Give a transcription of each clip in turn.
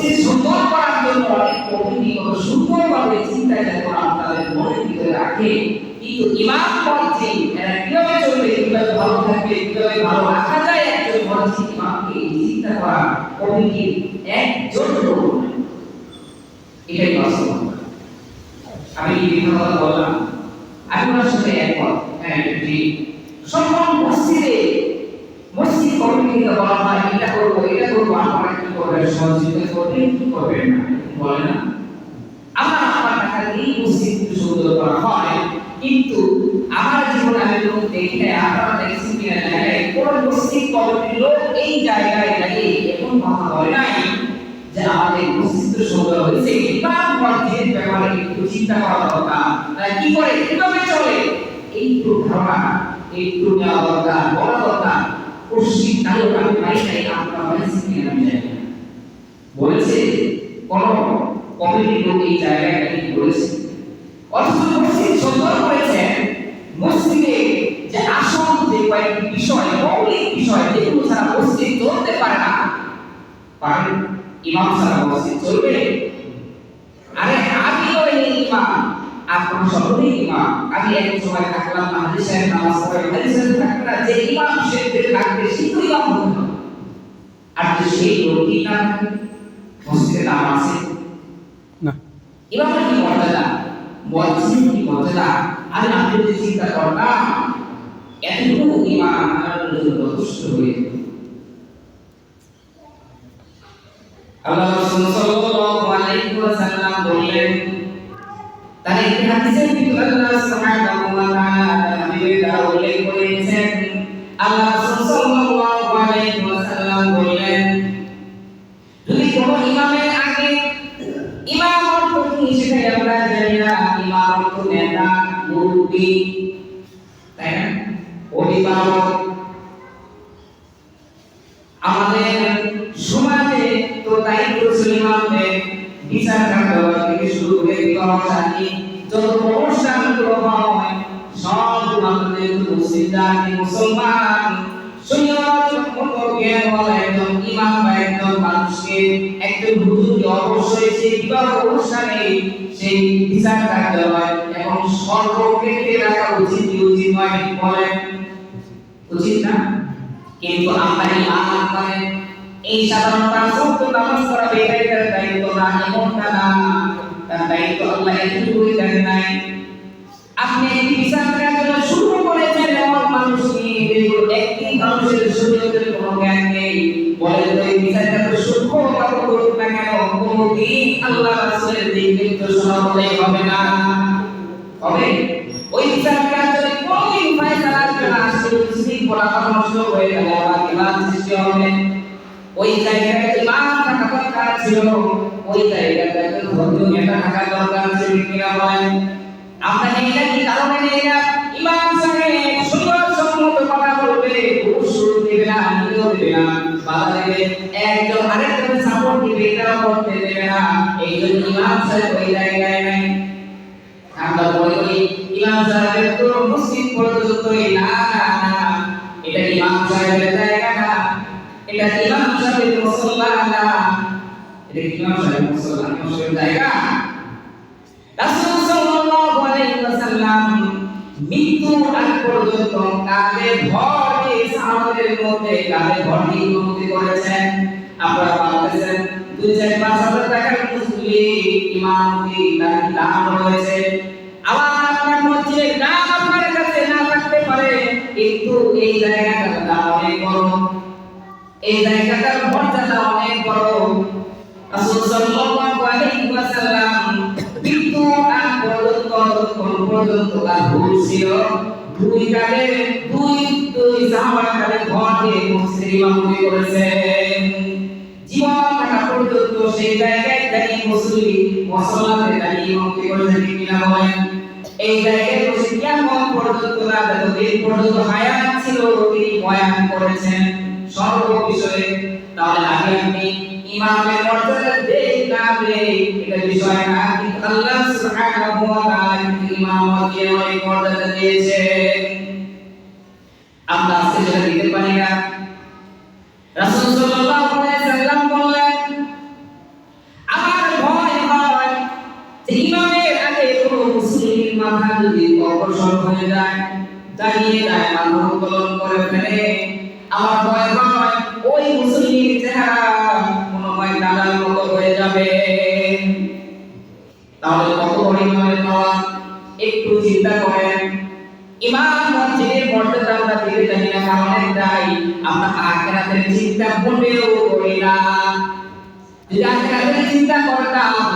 মসজিদ সুন্দর করার জন্য অনেক কমিটি কত সুন্দরভাবে চিন্তা করে তাদের মনের ভিতরে রাখে, কিন্তু ইমাম বলছে এরা কিভাবে চলবে, কিভাবে ভালো থাকবে, কিভাবে ভালো রাখা যায় একজন মসজিদ ইমামকে চিন্তা করা কমিটির একজন লোক। এটাই বাস্তব। আমি বিভিন্ন কথা বললাম, আমি ওনার সাথে একমত। হ্যাঁ, সকল মসজিদে মসজিদ কমিটিকে বলা হয় এটা করবো এটা করবো, আপনারা কি করবেন, সহযোগিতা করবেন কি করবেন না বলে না। আমার টাকা দিয়ে মসজিদ সুন্দর করা হয়, কিন্তু আমার জীবনে আমি লোক দেখি না, আপনারা দেখছেন কিনা জায়গায় কোন মসজিদ কমিটির লোক এই জায়গায় দাঁড়িয়ে এখন কথা বলে নাই যে আমাদের মসজিদ সুন্দর হয়েছে, ইমাম মসজিদের ব্যাপারে একটু চিন্তা করা দরকার, কি করে কিভাবে চলে একটু ধারণা একটু নেওয়া দরকার, বলা দরকার। পশ্চিম কালো আমি পাই নাই, আপনারা পাইছেন কিনা আমি জানি না, বলেছে কোন কমিটির লোক এই জায়গায় দাঁড়িয়ে বলেছে। অথচ মসজিদ সুন্দর করেছেন, মসজিদে যে আসল যে কয়েকটি বিষয়, মৌলিক বিষয় যেগুলো ছাড়া মসজিদ চলতে পারে না, পারে ইমাম ছাড়া মসজিদ চলবে? আরে আমিও এই ইমাম, আপনারা সকলেই ইমাম। আমি এক সময় থাকলাম হাদিসের নামাজ পড়ে, হাদিসের থাকলে যে ইমাম শেখে থাকবে সেই তো ইমাম হতে হবে। আর যে সেই লোকই না থাকে মসজিদে নাম আছে না, ইমামের কি মর্যাদা, মসজিদ কি মর্যাদা। আমি আপনি যদি চিন্তা করতাম এতটুকু ইমাম আমার জন্য যথেষ্ট হয়ে যেত। আল্লাহ রাসূল সাল্লাল্লাহু আলাইহি ওয়াসাল্লাম বললেন, তার এই হাদিসের ভিতরে আল্লাহ সুবহানাহু ওয়া তাআলা নবীরা উল্লেখ করেছেন, আল্লাহ রাসূল সাল্লাল্লাহু আলাইহি ওয়াসাল্লাম বললেন, যদি কোন ইমামের আগে ইমাম অর্থ কি সেটা আমরা জানি না, ইমাম অর্থ নেতা, মুরব্বি, তাই না, অভিভাবক। আমাদের সমাজে তো দায়িত্ব ছিল ইমামদের বিচার কার্য থেকে শুরু করে বিবাহ শাদী যত অনুষ্ঠানগুলো হয় সব আমাদের মুসলিম মুসলমান শরীয়ত মতো জ্ঞানওয়ালা একজন ইমাম বা একজন মানুষকে একজন হুজুরকে অবশ্যই সেই বিবাহ অনুষ্ঠানে সেই বিচার কার্য হয় এবং সর্বক্ষেত্রে রাখা উচিত কি উচিত নয় বলেন? উচিত না? কিন্তু আমরা ইমাম মানে এই সাধারণ পাঁচওয়াক্ত নামাজ পড়া বেকারের দায়িত্ব না, এমনটা না, তার দায়িত্ব আল্লাহ এতটুকুই দেন নাই। আপনি বিচার কার্য শুরু করেছেন এমন মানুষ নিয়ে যেগুলো একটি মানুষের শরীয়তের কোনো জ্ঞান নেই, বলেন তো এই বিচার কার্য সূক্ষ্ম কাপড় করুক না কেন কোনোদিন আল্লাহ রাসূলের দিক নির্দেশ হলেই হবে না, হবে? ওই বিচার কার্য কোনোদিন ফায়সালা আসবে না, সেই পড়াশোনা নষ্ট হয়ে গেলে আবার বিবাদ সৃষ্টি হবে। ওই জায়গায় ইমাম থাকা দরকার ছিল, ওই জায়গায় ধর্মীয় নেতা থাকা দরকার ছিল, কিনা বলেন? আমরা এটা কি কারণে নেই না? ইমাম সাহেব শরীয়ত সম্মত কথা বলবে, ঘুষ দেবে না, নিয়েও দেবে না, বাধা দেবে, একজন আরেকজনের সাপোর্ট দিবে, এটাও করতে দেবে না। এই জন্য ইমাম সাহেব ওই জায়গায় নাই। আমরা বলি ইমাম সাহেবের তো মসজিদ পর্যন্তই না, এটা ইমাম সাহেবের জায়গা না, এটা ইমাম সাহেবের মুসল্লা না, এটা ইমাম সাহেবের মুসল্লা, ইমাম সাহেবের জায়গা। রাসূল সাল্লাল্লাহু আলাইহি ওয়াসাল্লাম মৃত্যুর আগ পর্যন্ত কাঁধে ভর দিয়ে সাহাবাদের মধ্যে কাঁধে ভর দিয়ে ইমামতি করেছেন। আপনারা ভাবতেছেন 2-4-5 টাকার মুসলিম ইমামতি তার দাম রয়েছে, আবার আপনার মসজিদের দাম আপনার কাছে না থাকতে পারে, কিন্তু এই জায়গাটার দাম অনেক বড়, এই জায়গাটার মর্যাদা অনেক বড়। রাসূল সাল্লাল্লাহু আলাইহি ওয়াসাল্লাম মৃত্যু আগ পর্যন্ত তার ভুল ছিল দুই কাঁধে দুই সাহাবার কাঁধে ভর দিয়ে মসজিদের ইমামতি করেছেন। জীবন থাকা পর্যন্ত সেই জায়গায় দাঁড়িয়ে মুসল্লাতে দাঁড়িয়ে ইমামতি করেছেন, কিনা বলেন? এই জায়গায় বসে কিয়ামত পর্যন্ত না, যতদিন পর্যন্ত হায়াত ছিল তিনি বয়ান করেছেন সর্ব বিষয়ে। তাহলে আগে আপনি ইমামের মর্যাদা দেই না দেই এটা বিষয় না, কিন্তু আল্লাহ সুবহানাহু ওয়া তাআলা ইমামকে অনেক মর্যাদা দিয়েছেন, আমরা আজকে সেটা দিতে পারি না। রাসূল সাল্লাল্লাহু আলাইহি ওয়াসাল্লাম বললেন, চালিয়ে যায়, মাথা উত্তোলন করে ফেলে। আমার ভয় হয় ওই মুসলিমের চেহারা কোনো হয় দালাল মতো হয়ে যাবে। তাহলে কত বড় ইমামের পাওয়া একটু চিন্তা করেন। ইমাম মসজিদের মর্যাদা আমরা দিতে জানি না, কারণ একটাই, আমরা আখিরাতের চিন্তা মোটেও করি না। যদি আখিরাতের চিন্তা করতাম,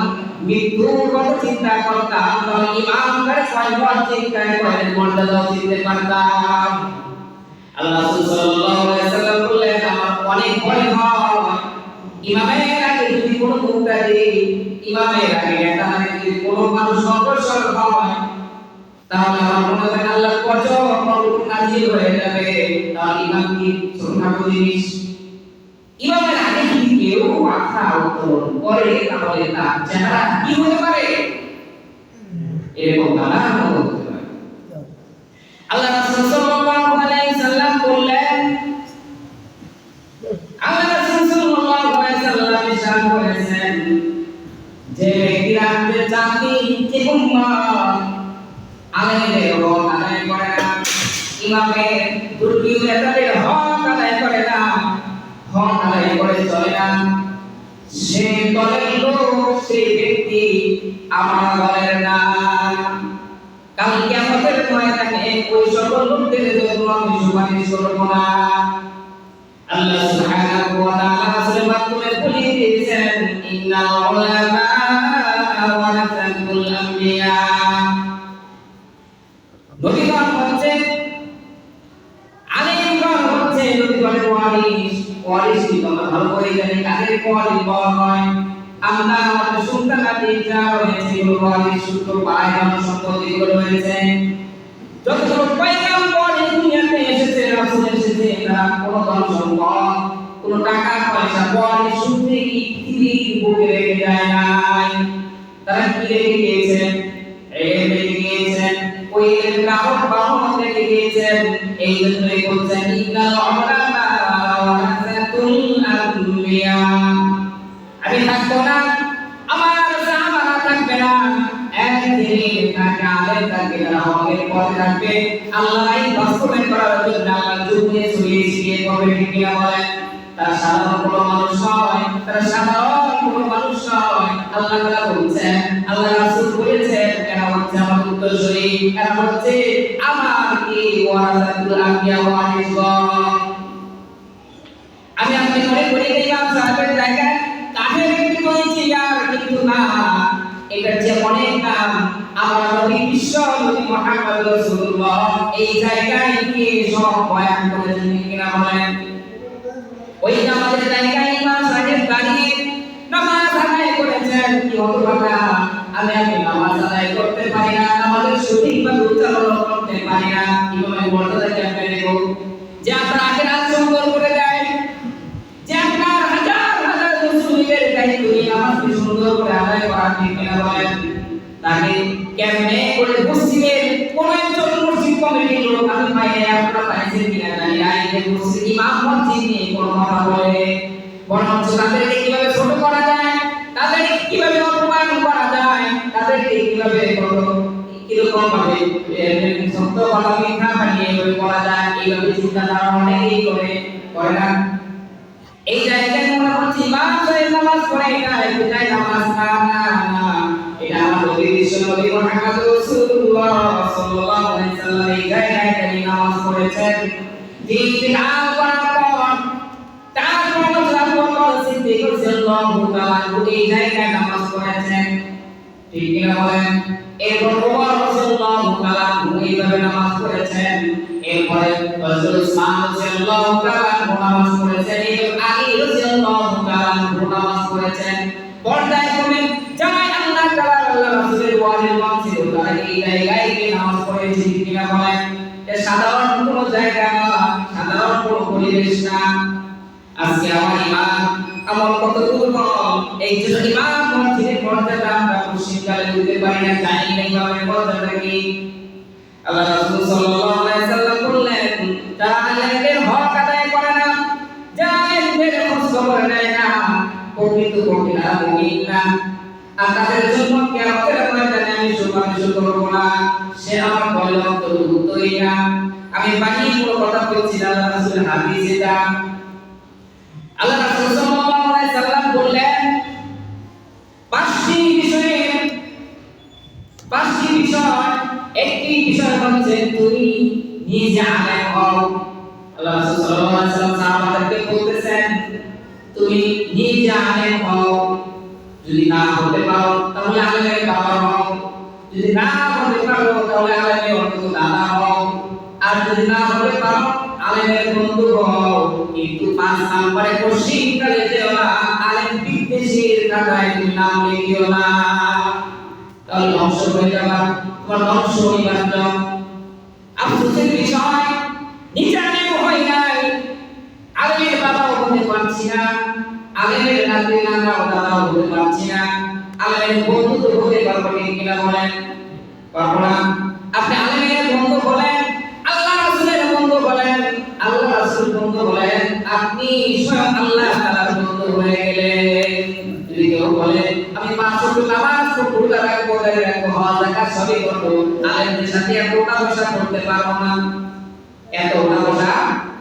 মৃত্যুর কথা চিন্তা করতাম, তাহলে ইমাম করে কয় চিন্তা করেন মর্যাদা চিনতে পারতাম। আল্লাহ রাসূল সাল্লাল্লাহু আলাইহি ওয়াসাল্লাম বললেন, আমার অনেক ভয় হয় ইমামের আগে যদি কোনো মুক্তাদি, ইমামের আগে নেতাদের যদি কোনো মানুষ অগ্রসর হয়, তাহলে আমার মনে হয় আল্লাহর গজব নাযিল হয়ে যাবে। তাহলে ইমাম কি ছোটখাটো জিনিস? ইমামের আগে যদি কেউ মাথা উত্তোলন করে, তাহলে তার চেহারা কি হতে পারে? এরকম দালাল হতে পারে। আল্লাহ রাসূল সাল্লাল্লাহু আলাইহি সাল্লাম বললেন, আল্লাহ রাসূল সাল্লাল্লাহু আলাইহি সাল্লাম ইরশাদ করেছেন, যে ব্যক্তিরা জাতি যে উম্মাহ আলেমের হক আদায় করে না, ইমামের দুর্বল নেতাদের হক আদায় করে না, হক আদায় করে চলে না, সে দলের লোক, সেই ব্যক্তি আমার দলের না। কাল কিয়ামতের ময়দানে ওই সকল লোকদের জন্য আমি সুপারিশ করব না। আল্লাহ সুবহানাহু ওয়া তাআলা রাসূলের মাধ্যমে বলে দিয়েছেন, ইন্নাল উলামা ওয়ারাসাতুল আমবিয়া। নবীগণ হচ্ছে আলেমগণ হচ্ছে নবীগণের ওয়ারিস। ওয়ারিস কি তোমরা ভালো করে জানি কাদের ওয়ারিস বলা হয়? আমরা আমাদের সন্তানাদি যা রয়েছে ওয়ারিস সূত্র পায়, আমার সম্পত্তি গুলো রয়েছে। যত পয়গম্বর এই দুনিয়াতে এসেছে, রাসূল এসেছে, তারা কোনো ধন সম্পদ, কোনো টাকা পয়সা ওয়ারিস সূত্রে কি পৃথিবীর বুকে রেখে যায় নাই। তারা কি রেখে গিয়েছেন? রেখে গিয়েছেন ওই গ্রাহক বাহন রেখে গিয়েছেন। এই জন্যই বলছেন, ইন্নাল উলামা ওয়ারাসাতুল আমবিয়া। আমি থাকবো না, আমার সাহাবারা থাকবে না, একদিন তাকে আলেম থাকবে, তারা হকের পথে থাকবে। আল্লাহই বাস্তবায়ন করার জন্য আল্লাহ যুগে ছড়িয়ে ছিটিয়ে করবে, ঠিক কিনা বলেন? তারা সাধারণ কোনো মানুষ নয়, তারা সাধারণ কোনো মানুষ নয়। আল্লাহ তাআলা বলছেন, আল্লাহ রাসূল বলেছেন, এরা হচ্ছে আমার উত্তরসূরি, এরা হচ্ছে আমার কি ওয়ারাসাতুল আমবিয়া ওয়ারিসগণ। আমি আপনি মনে করি ইমাম সাহেবের জায়গায় কাঠের ব্যক্তি হয়েছে আর কিন্তু না, এটা যে অনেক নাম। আমার নবী বিশ্ব নবী মুহাম্মদ রাসূলুল্লাহ এই জায়গায় গিয়ে সব বয়ান করেছেন, কিনা বলেন? ওই নামাজের জায়গায় ইমাম সাহেব দাঁড়িয়ে নামাজ আদায় করেছেন। কি হতভাগা, আমি নামাজ আদায় করতে পারি না, নামাজের সঠিকভাবে উচ্চারণ করতে পারি না, ইমামের মর্যাদা কেমনে দেব? যে আপনার আখিরাত সুন্দর করে দেয়, যে আপনার হাজার হাজার মুসলিমের দায়িত্ব নিয়ে নামাজকে সুন্দর করে আদায় করা, ঠিক কিনা বলেন? তাকে কেমনে করে মসজিদের কোন একজন মসজিদ কমিটির লোক আমি পাইলে আপনারা পাইছেন কিনা জানি না, এই যে মসজিদ ইমাম মসজিদ নিয়ে কোনো কথা বলে, বরঞ্চ তাদেরকে কিভাবে ছোট করা যায়, তাদেরকে কিভাবে অপমান করা যায়, তাদেরকে কিভাবে কিরকম ভাবে সত্য কথা মিথ্যা বানিয়ে করা যায়, এইভাবে চিন্তাধারা অনেকেই করে না। এই জায়গায় মনে হচ্ছে ইমাম সাহেব নামাজ পড়ে, এটা একটাই নামাজ না, এটা আমার নবী বিশ্ব নবী মুহাম্মদ রাসূলুল্লাহ সাল্লাল্লাহু আলাইহি সাল্লাম এই জায়গায় তিনি নামাজ পড়েছেন। তিনি ইন্তেকাল করার পর তার পরবর্তী সিদ্দিক রাদিয়াল্লাহু তাআলা এই জায়গায় নামাজ পড়েছেন, ঠিক কিনা বলেন? এরপর ওমর রাদিয়াল্লাহু তাআলা এইভাবে নামাজ পড়েছেন। এরপরে হযরত উসমান রাদিয়াল্লাহু তাআলা নামাজ পড়েছেন। আলী রাদিয়াল্লাহু তাআলা নামাজ পড়েছেন। পর্দায় কমে যারা আল্লাহ তাআলা আল্লাহ রাসূলের ওয়াজিব মানছিল, তারা এই জায়গায় গিয়ে নামাজ পড়েছে, ঠিক কিনা বলেন? এটা সাধারণ কোনো জায়গা না, সাধারণ কোনো পরিবেশ না। আজকে আমার ইমাম আমার কত দুর্বল, এই জন্য ইমাম মসজিদের মর্যাদা আমরা মুশরিককালে দিতে পারি না, জানি না ইমামের মর্যাদা কি। আল্লাহ রাসূল সাল্লাল্লাহু আলাইহি সাল্লাম বললেন, যারা আলেমদের হক আদায় করে না, যারা আলেমদের খোঁজ খবর নেয় না, প্রকৃত মুমিন না। আর তাদের জন্য কিয়ামতের ময়দানে আমি সুপারিশ করব না, সে আমার বলে অন্তর্ভুক্তই না। আমি বাকি কোনো কথা বলছি না, আল্লাহ রাসূলের হাদিস এটা। আল্লাহ রাসূল সাল্লাল্লাহু আলাইহি সাল্লাম বললেন পাঁচটি বিষয়, একটি বিষয় হচ্ছে তুমি নিজে আলেম হও। আল্লাহ রাসূল সাল্লাল্লাহু আলাইহি সাল্লাম সাহাবাদেরকে বলতেছেন তুমি নিজে আলেম হও, যদি না হতে পারো তাহলে আলেমের বাবা হও, যদি না হতে পারো তাহলে আলেমের অন্তত দাদা হও, আর যদি না হতে পারো আলেমের বন্ধু হও। কিন্তু 5 নম্বরে পশ্চিমকালে যেও না, আলেম বিদ্বেষীর খাতায় তুমি নাম লিখিও না, তাহলে ধ্বংস হয়ে যাবা, তোমার ধ্বংস হইবার জন্য। আফসোসের বিষয় নিজে আলেম হই নাই, আলেমের বাবাও হতে পারছি না, আলেমের নাতি নানাও দাদাও হতে পারছি না, আলেমের বন্ধু তো হতে পারবো কিনা বলেন? পারবো না। আপনি আলেমের বন্ধু বলেন, আল্লাহ রাসূলের বন্ধু বলেন, আল্লাহ রাসূল বন্ধু বলেন, আপনি স্বয়ং আল্লাহ তাআলার বন্ধু হয়ে গেলেন। যদি কেউ বলে আমি 5 ওয়াক্ত নামাজ পড়ব, রোজা রাখবো, হজ যাকাত সবই করব, আলেমদের সাথে এত উঠা-বসা করতে পারবো না, এত উঠা-বসা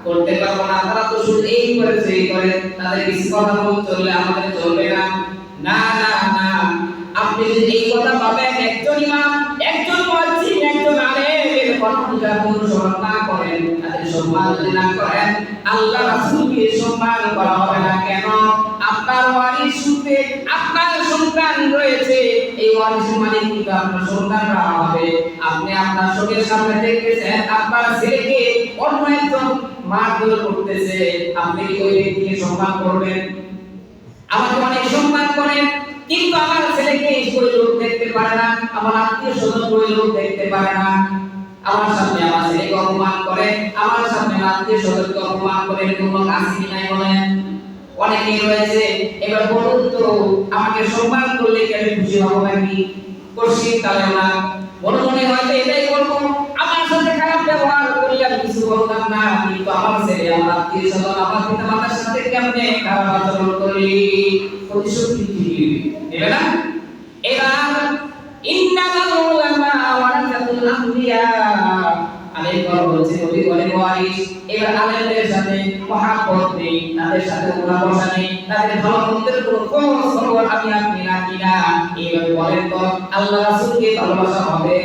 করতে পারবো না, তারা তো শুধু এই করে সেই করে, তাদের কিছু কথা বলতে চললে আমাদের চলবে না। না না না, আপনি যদি এই কথা পাবেন একজন ইমাম, একজন মুয়াজ্জিন, একজন আলেমের কথা যদি অনুসরণ না করেন, তাদের সম্মান যদি না করেন, আল্লাহ রাসূলকে সম্মান করা হবে না। কেন? আপনার ওয়ারিস সূত্রে আপনার সন্তান রয়েছে, এই ওয়ারিসের মালিক কিন্তু আপনার সন্তানরা হবে। আপনি আপনার চোখের সামনে দেখতেছেন আপনার ছেলেকে অন্য একজন মারধর করতেছে, আপনি কি ওই ব্যক্তিকে সম্মান করবেন? আমাকে অনেক সম্মান করেন, কিন্তু আমার ছেলেকে ওই লোক দেখতে পারে না, আমার আত্মীয় স্বজন ওই লোক দেখতে পারে না। আমার সামনে আমার ছেলেকে অপমান করে, আমার সামনে আত্মীয় স্বজনকে অপমান করে, এরকম লোক আছে কি নাই বলেন? অনেকেই রয়েছে। এবার বলুন তো, আমাকে সম্মান করলে কি আমি খুশি হব নাকি? খুশি কালে না, মনে মনে হয়তো এটাই বলবো, আমার সাথে খারাপ ব্যবহার করলে আমি কিছু বলতাম না, কিন্তু আমার ছেলে, আমার আত্মীয় স্বজন, আমার পিতা মাতার সাথে কেমনে খারাপ আচরণ করি, প্রতিশোধ নেবে না? এবার ইন্নামাল উলামা ওয়ারাসাতুল আমবিয়া, আলেমগণ হচ্ছে নবীগণের ওয়ারিস। এবার আলেমদের সাথে মহব্বত নেই, তাদের সাথে উঠা-বসা নেই, তাদের ভালো মন্দের কোনো খোঁজ খবর আমি আপনি রাখি না, এইভাবে বলেন তো আল্লাহ রাসূলকে ভালোবাসা হবে?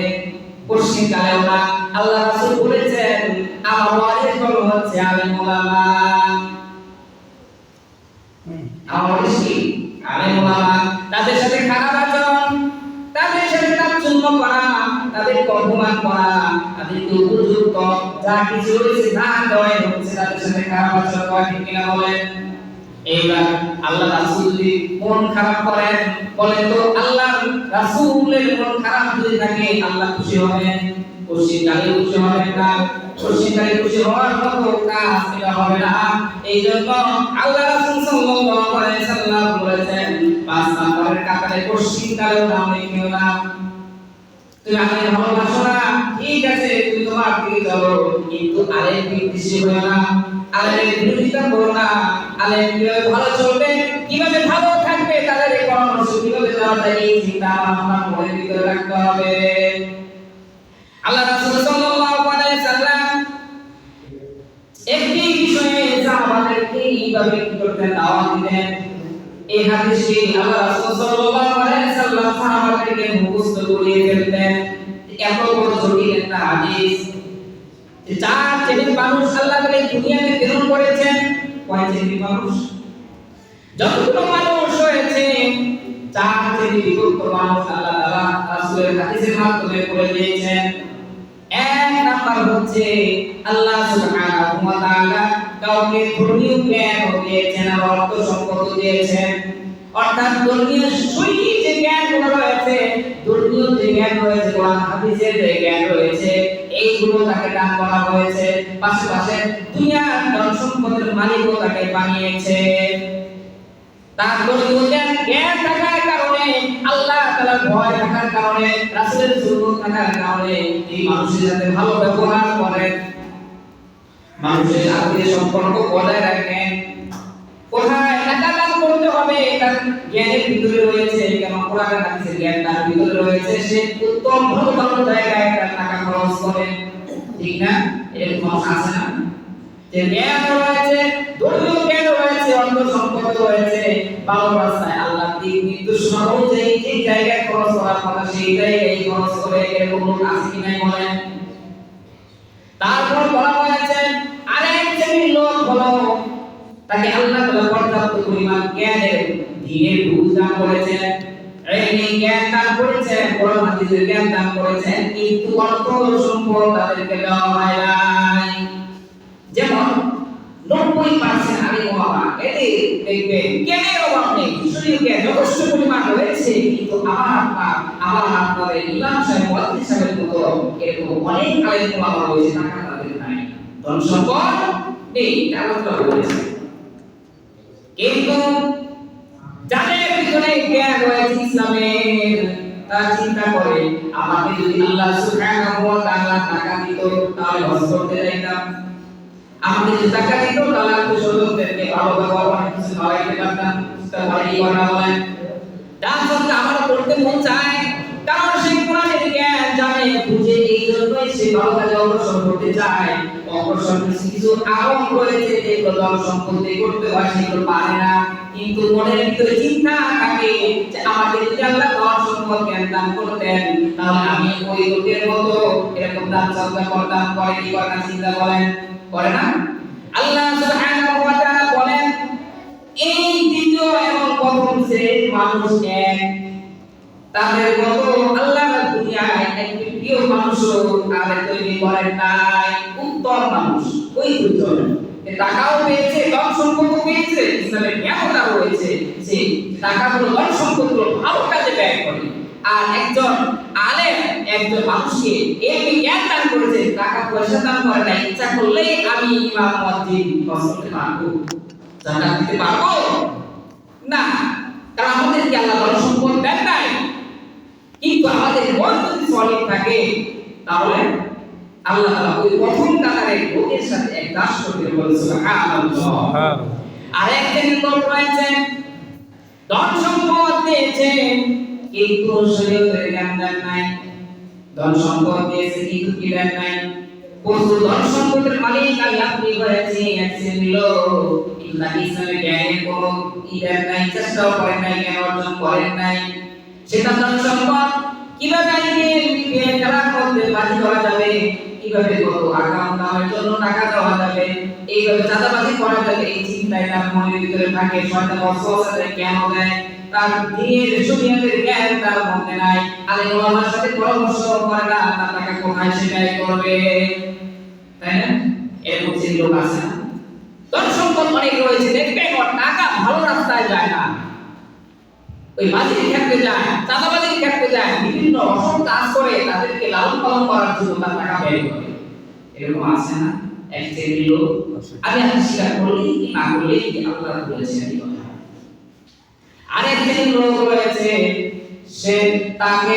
পশ্চিম কালেও না। আল্লাহ রাসূল বলেছেন আমার ওয়ারিসগণ হচ্ছে আলেম উলামা। আমার ওয়ারিস কি? আলেম উলামা। তাদের সাথে খারাপ আচরণ, তাদের সাথে তাচ্ছিল্য করা, তাদের অপমান করা, তাদেরকে উপযুক্ত যা কিছু রয়েছে না দেওয়াই হচ্ছে তাদের সাথে খারাপ আচরণ করা, ঠিক কিনা বলেন? এইবার আল্লাহ রাসূল যদি মন খারাপ করেন, বলেন তো আল্লাহ রাসূলের মন খারাপ যদি থাকে আল্লাহ খুশি হবেন? খুশি হবেন না। খুশি হওয়ার মতো কাজ এটা হবে না। এই জন্য আল্লাহ রাসূল সাল্লাল্লাহু আলাইহি সাল্লাম বলেছেন 5 নম্বরের কাতারে পশ্চিম কালেও নাম লিখিও না। তুমি আলেম ভালোবাসো না, ঠিক আছে, তুমি তোমার দিকে চলো, কিন্তু আলেম বিদ্বেষী হয়ো না, আলেমের বিরোধিতা করো না। আলেম কিভাবে ভালো চলবে, কিভাবে ভালো থাকবে, তাদের এই পরামর্শ কিভাবে দেওয়া যায়, এই চিন্তা আপনার মনের ভিতরে রাখতে হবে। আল্লাহ রাসূল সাল্লাল্লাহু আলাইহি সাল্লাম একটি বিষয়ে সাহাবাদেরকে এইভাবে কি করতেন, দাওয়াত দিতেন। এই হাদিসটি আল্লাহ রাসূল সাল্লাল্লাহু আলাইহি সাল্লাম সাহাবাদেরকে মুখস্থ করিয়ে ফেলতেন। এত বড় জটিল একটা হাদিস, যে 4 শ্রেণীর মানুষ আল্লাহ তাআলা এই দুনিয়াতে প্রেরণ করেছেন। কয় শ্রেণীর মানুষ? যতগুলো মানুষ হয়েছে 4 শ্রেণীর বিভক্ত মানুষ আল্লাহ তাআলা রাসূলের হাদিসের মাধ্যমে বলে দিয়েছেন। এক নাম্বার হচ্ছে আল্লাহ সুবহানাহু ওয়া তাআলা কাউকে ধর্মীয় জ্ঞান দিয়েছেন, অর্থ সম্পদ দিয়েছেন, অর্থাৎ ধর্মীয় শৈলীর যে জ্ঞানগুলো রয়েছে, ধর্মীয় যে জ্ঞান রয়েছে, কোরআন হাদিসের যে জ্ঞান রয়েছে, এইগুলো তাকে দান করা হয়েছে। পাশাপাশি দুনিয়ার ধন সম্পদের মালিকও তাকে বানিয়েছে। তার ধর্মীয় জ্ঞান থাকার কারণে, আল্লাহ তাআলার ভয় থাকার কারণে, রাসূলের সুন্নাত থাকার কারণে এই মানুষের সাথে ভালো ব্যবহার করেন, মানুষের সাথে সম্পর্ক বজায় রাখেন। কোথায় টাকা দান করতে হবে তার জ্ঞানের ভিতরে রয়েছে, কেন কোরআনের হাদিসের জ্ঞান তার ভিতরে রয়েছে, সে উত্তম ভালো ভালো জায়গায় তার টাকা খরচ করে, ঠিক না? এরকম মানুষ আছে না? যে জ্ঞান রয়েছে, ধর্মীয় জ্ঞান রয়েছে, অর্থ সম্পদ রয়েছে, ভালো রাস্তায় আল্লাহ দিক নির্দেশনা অনুযায়ী যে জায়গায় খরচ করার কথা সেই জায়গায় খরচ করে, এরকম লোক আছে কি নাই বলেন? তারপর বলা হয়েছে আরেক শ্রেণীর লোক হলো তাকে আল্লাহ তাআলা পর্যাপ্ত পরিমাণ জ্ঞানের দ্বীনের বুঝ দান করেছেন, এই জ্ঞান দান করেছেন, কোরআন হাদিসের জ্ঞান দান করেছেন, কিন্তু অর্থ সম্পদ তাদেরকে দেওয়া হয় নাই। যেমন 90% আলিম ওলামা এদের দেখবেন জ্ঞানের অভাব নেই, শরীর জ্ঞান যথেষ্ট পরিমাণ রয়েছে, কিন্তু আমার আপনাদের ইমাম সাহেব মুয়াজ্জিন সাহেবের মতো এরকম অনেক আলিম ওলামা রয়েছে, টাকা তাদের নাই, ধন সম্পদ নেই, টাকা রয়েছে, কিন্তু যাদের ভিতরে জ্ঞান রয়েছে ইসলামের, তারা চিন্তা করে আমাকে যদি আল্লাহ সুবহানাহু ওয়া তাআলা টাকা দিত তাহলে হজ করতে যাইতাম, আমাকে যদি টাকা দিত তাহলে আমি স্বজনদেরকে ভালো ব্যবহার অনেক কিছু খাওয়াইতে পারতাম, তাহলে এই কথা বলেন। তার জন্য আমার করতে মন চায়, কারণ সে কোরআনের জ্ঞান জানে বুঝে, এই জন্যই সে ভালো কাজে অগ্রসর করতে চায়। অগ্রসর কিছু আরম্ভ করেছে যেগুলো ধন সম্পদ দিয়ে করতে হয় সেগুলো পারে না, কিন্তু মনের ভিতরে চিন্তা থাকে যে আমাকে যদি আল্লাহ ধন সম্পদ জ্ঞান দান করতেন তাহলে আমি ওই লোকের মতো এরকম দান সদকা করতাম, করে কি করে না, চিন্তা করেন, করে না? আল্লাহ সুবহানাহু ওয়া তাআলা বলেন এই দ্বিতীয় এবং প্রথম শ্রেণীর মানুষ এক, তাদের মতো আল্লাহ দুনিয়ায় একটি প্রিয় মানুষও তাদের তৈরি করেন নাই, উত্তম মানুষ ওই দুজন, টাকাও পেয়েছে, ধন সম্পদও পেয়েছে, ইসলামের জ্ঞানটা রয়েছে, সে টাকাগুলো ধন সম্পদগুলো ভালো কাজে ব্যয় করে। আর একজন আলেম একজন মানুষকে এই জ্ঞান দান করেছে, টাকা পয়সা দান করে না, ইচ্ছা করলেই আমি ইমাম মুয়াজ্জিন করতে পারবো, জাকাত দিতে পারবো না, কারণ আমাদের কি আল্লাহ ধন সম্পদ দেন নাই, কিন্তু আমাদের মন যদি সঠিক থাকে তাহলে আল্লাহ তাআলা ওই প্রথম কাতারের লোকের সাথে এক দাস করতে বলে সুবহানাল্লাহ। আর একজন লোক রয়েছে ধন সম্পদ দিয়েছে কিন্তু শরীয়তের জ্ঞান দেন নাই, ধন সম্পদ দিয়েছে কিন্তু কি দেন নাই, প্রচুর ধন সম্পদের মালিক আল্লাহ আপনি হয়েছে, এক শ্রেণীর লোক কিন্তু ইসলামের জ্ঞানের কোনো দেন নাই, চেষ্টাও করেন নাই, জ্ঞান অর্জন করেন নাই। সেটা ধন সম্পদ কিভাবে খেলার মধ্যে বাজি করা যাবে, কিভাবে কত আকামের জন্য টাকা দেওয়া যাবে, এইভাবে চাঁদাবাজি করা যাবে, এই চিন্তায় তার মনের ভিতরে থাকে। শয়তান ওয়াসওয়াসা কেন দেয়, তার দ্বীনের শরীয়তের জ্ঞান তার মধ্যে নাই, আলেম ওলামার সাথে পরামর্শ করে না, তার টাকা কোথায় সে ব্যয় করবে, তাই না? এরকম যে লোক আছে না, ধন সম্পদ অনেক রয়েছে, দেখবেন ওর টাকা ভালো রাস্তায় যায় না, ওই বাজির ক্ষেত্রে যায়, চাঁদাবাজির ক্ষেত্রে যায়, বিভিন্ন অসৎ কাজ করে, তাদেরকে লালন পালন করার জন্য তার টাকা ব্যয় করে, এরকম আছে না? এক শ্রেণীর লোক আমি স্বীকার করলেই কি না করলেই কি আল্লাহ বলেছেন এই কথা। আরেক শ্রেণীর লোক রয়েছে সে তাকে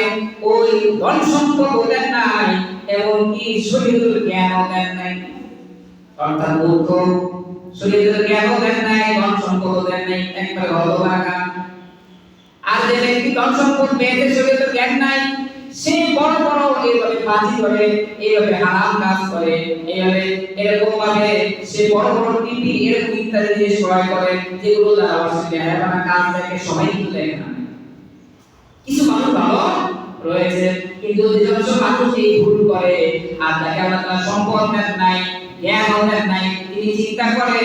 ওই ধন সম্পদ দেন নাই এবং কি শরীয়তের জ্ঞানও দেন নাই, অর্থাৎ মূর্খ, শরীয়তের জ্ঞানও দেন নাই, ধন সম্পদ দেন নাই, একবারে হতভাগা। আর যে ব্যক্তি ধন সম্পদ পেয়েছে শরীয়তের জ্ঞান নাই, সে বড় বড় এইভাবে বাজি করে, এইভাবে হারাম কাজ করে, এইভাবে এরকম ভাবে সে বড় বড় টিভি এরকম ইত্যাদি জিনিস ক্রয় করে, যেগুলো দ্বারা আসলে হারাম কাজ দেখে সবাই কিন্তু দেখে না। কিছু মানুষ ভালো রয়েছে, কিন্তু যেসব মানুষ এই ভুল করে আর তাকে আল্লাহ তাআলা সম্পদ দেন নাই, জ্ঞান দেন নাই, তিনি চিন্তা করে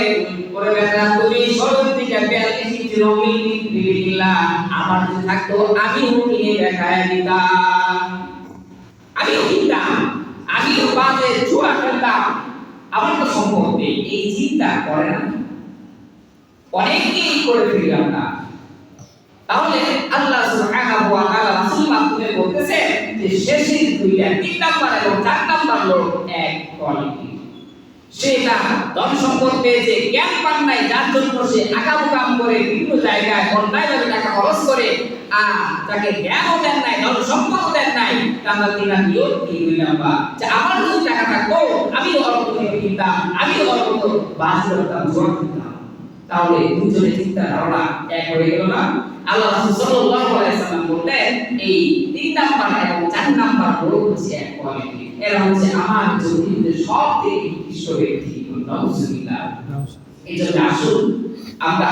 ওরে বেটা তুমি সরল থেকে পেলে কিছু রঙিন বিবিল্লাহ আমার যদি থাকতো আমিও কিনে দেখায় দিতাম, আমিও কিনতাম, আমিও বাজে জুয়া খেলতাম, আমার তো সম্পদ নেই, এই চিন্তা করে না, অনেকেই করে ফেললাম না। তাহলে আল্লাহ সুবহানাহু ওয়া তাআলা রাসূল মাধ্যমে বলতেছেন যে শেষের দুইটা, 3 নাম্বার এবং 4 নাম্বার লোক এক কোয়ালিটি, সেটা ধন সম্পদ পেয়েছে, জ্ঞান পান নাই, যার জন্য সে আকাম করে বিভিন্ন জায়গায় অন্যায়ভাবে টাকা খরচ করে, আর তাকে জ্ঞানও দেন নাই, ধন সম্পদও দেন নাই, তাহলে তিনি নিয়ত কি দিলাম বা যে আমার যদি টাকা থাকতো আমি অল্প থেকে কিনতাম, আমি অল্প বাজি করতাম, জোর দিতাম, তাহলে দুজনের চিন্তা ধারণা এক হয়ে গেল না? আল্লাহ রাসূল সাল্লাল্লাহু আলাইহি সাল্লাম বললেন এই 3 নাম্বার এবং 4 নাম্বার লোক হচ্ছে এক কোয়ালিটি, এরা হচ্ছে আমার জমিনের সবথেকে উৎকৃষ্ট ব্যক্তি। নাউজুবিল্লাহ। এই জন্য আসুন আমরা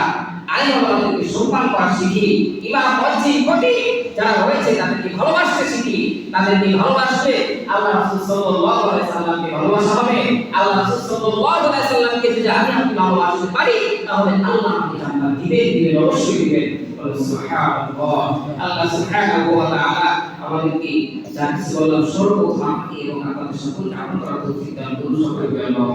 আলেম ওলামাদেরকে সম্মান করা শিখি, ইমাম মসজিদ কোটি যারা রয়েছে তাদেরকে ভালোবাসতে শিখি, তাদেরকে ভালোবাসলে আল্লাহ রাসূল সাল্লাল্লাহু আলাইহি সাল্লামকে ভালোবাসা হবে। আল্লাহ রাসূল সাল্লাল্লাহু আলাইহি সাল্লামকে যদি আমি আপনি ভালোবাসতে পারি তাহলে আল্লাহ আমাকে জান্নাত দিবেন, অবশ্যই দিবেন। সুবহানাল্লাহ। আল্লাহ সুবহানাহু ওয়া তাআলা আমাদেরকে যা কিছু বললাম সর্বপ্রথম আমাকে এবং আপনাদের সকলকে আমল করার তৌফিক দান করুন। সকলকে আল্লাহ